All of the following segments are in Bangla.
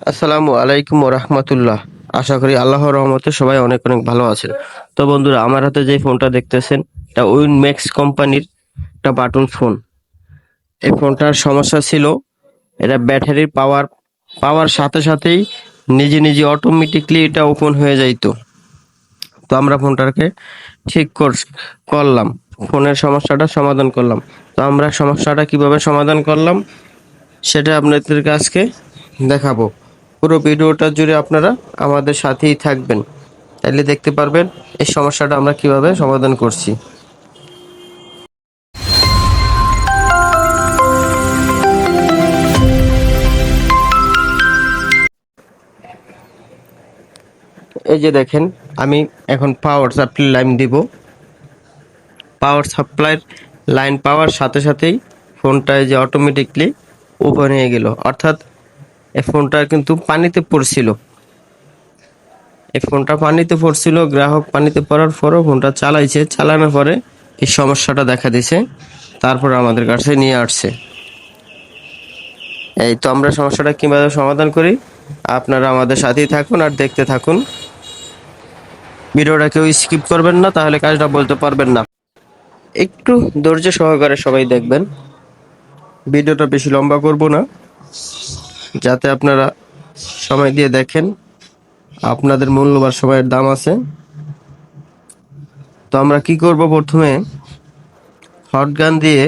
আসসালামু আলাইকুম রাহমাতুল্লাহ। আশা করি আল্লাহর রহমতে সবাই অনেক অনেক ভালো আছেন। তো বন্ধুরা, আমার হাতে যে ফোনটা দেখতেছেন এটা উইনম্যাক্স কোম্পানির একটা বাটন ফোন। এই ফোনটার সমস্যা ছিল, এটা ব্যাটারির পাওয়ার সাথে সাথেই নিজে নিজে অটোমেটিকলি এটা ওপেন হয়ে যাইতো। তো আমরা ফোনটাকে ঠিক করলাম, ফোনের সমস্যাটা সমাধান করলাম। তো আমরা সমস্যাটা কিভাবে সমাধান করলাম সেটা আপনাদেরকে আজকে দেখাবো। পুরো ভিডিওটা জুড়ে আপনারা আমাদের সাথেই থাকবেন, তাইলে দেখতে পারবেন এই সমস্যাটা আমরা কিভাবে সমাধান করছি। এই যে দেখেন, আমি এখন পাওয়ার সাপ্লাই লাইন দিব। পাওয়ার সাপ্লাইয়ের লাইন পাওয়ার সাথে সাথেই ফোনটা যে অটোমেটিকলি ওপেন হয়ে গেল, অর্থাৎ এই ফোনটা কিন্তু পানিতে পড়ছিল। এই ফোনটা পানিতে পড়ছিল, গ্রাহক পানিতে পড়ার পরও ফোনটা চালানোর পরে এই সমস্যাটা দেখা দিছে, তারপর আমাদের কাছে নিয়ে আসছে। এই তো আমরা সমস্যাটা কিভাবে সমাধান করি, আপনারা আমাদের সাথেই থাকুন আর দেখতে থাকুন। ভিডিওটা কেউ স্কিপ করবেন না, তাহলে কাজটা বলতে পারবেন না। একটু ধৈর্য সহকারে সবাই দেখবেন, ভিডিওটা বেশি লম্বা করব না, যাতে আপনারা সময় দিয়ে দেখেন। আপনাদের মূল্যবান সময়ের দাম আছে। তো আমরা কি করব, প্রথমে হট গান দিয়ে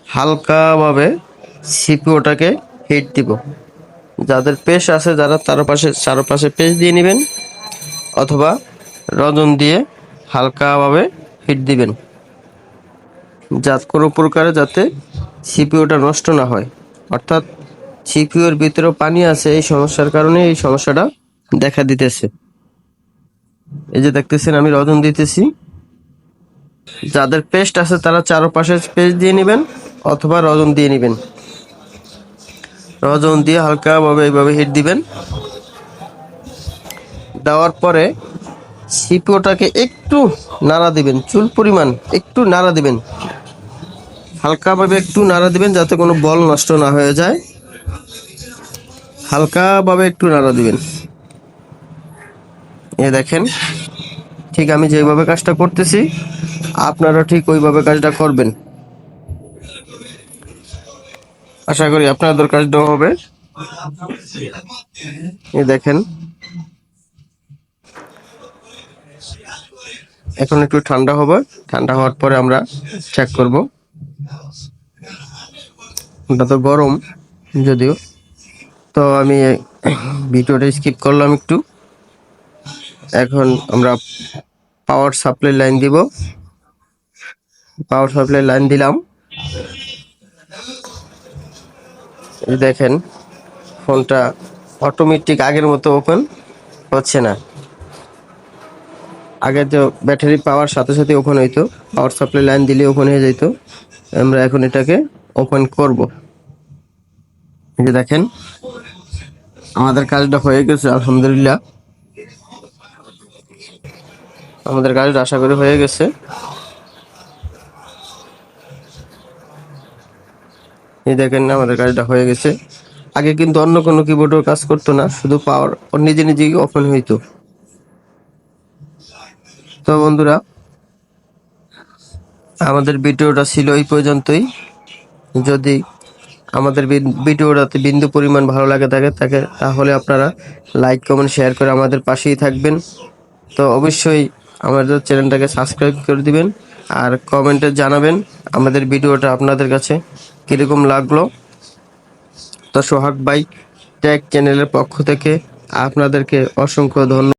হালকাভাবে সিপিওটাকে হিট দিব। যাদের পেস্ট আছে, যারা চারপাশে পেস্ট দিয়ে নেবেন, অথবা রজন দিয়ে হালকাভাবে হিট দিবেন, কোনো প্রকারে যাতে সিপিওটা নষ্ট না হয়। অর্থাৎ সিপিওর ভিতরেও পানি আছে, এই সমস্যার কারণে এই সমস্যাটা দেখা দিতেছে। এই যে দেখতেছেন আমি রজন দিতেছি। যাদের পেস্ট আছে তারা চারপাশে পেস্ট দিয়ে নেবেন, অথবা রজন দিয়ে নেবেন। রজন দিয়ে হালকাভাবে এইভাবে হিট দিবেন। দেওয়ার পরে সিপিওটাকে একটু নাড়া দিবেন, চুল পরিমাণ একটু নাড়া দিবেন, হালকাভাবে একটু নাড়া দিবেন, যাতে কোনো বল নষ্ট না হয়ে যায়। হালকাভাবে একটু নাড়া দিবেন। এ দেখেন, ঠিক আমি যেভাবে কাজটা করতেছি আপনারা ঠিক ওইভাবে কাজটা করবেন। আশা করি আপনাদের কাজটাও হবে। এ দেখেন, এখন একটু ঠান্ডা হবে, ঠান্ডা হওয়ার পরে আমরা চেক করব। ওটা তো গরম যদিও, তো আমি ভিডিওটা স্কিপ করলাম একটু। এখন আমরা পাওয়ার সাপ্লাই লাইন দিব। পাওয়ার সাপ্লাই লাইন দিলাম। দেখেন, ফোনটা অটোমেটিক আগের মতো ওপেন হচ্ছে না। আগে তো ব্যাটারি পাওয়ার সাথে সাথে ওপেন হইতো, পাওয়ার সাপ্লাই লাইন দিলে ওপেন হয়ে যেত। আমরা এখন এটাকে ওপেন করব। এই যে দেখেন, আমাদের কাজটা হয়ে গেছে আলহামদুলিল্লাহ। আমাদের কাজটা আশা করি হয়ে গেছে। এই দেখেন, আমাদের কাজটা হয়ে গেছে। আগে কিন্তু অন্য কোনো কিবোর্ডও কাজ করতো না, শুধু পাওয়ার নিজে নিজেই ওপেন হইতো। তো বন্ধুরা, আমাদের ভিডিওটা ছিল এই পর্যন্তই। যদি আমাদের ভিডিওটাতে বিন্দু পরিমাণ ভালো লাগে থাকে তাহলে আপনারা লাইক কমেন্ট শেয়ার করে আমাদের পাশেই থাকবেন। তো অবশ্যই আমাদের চ্যানেলটাকে সাবস্ক্রাইব করে দিবেন, আর কমেন্টে জানাবেন আমাদের ভিডিওটা আপনাদের কাছে কীরকম লাগলো। তো সোহাগ ভাই টেক চ্যানেলের পক্ষ থেকে আপনাদেরকে অসংখ্য ধন্যবাদ।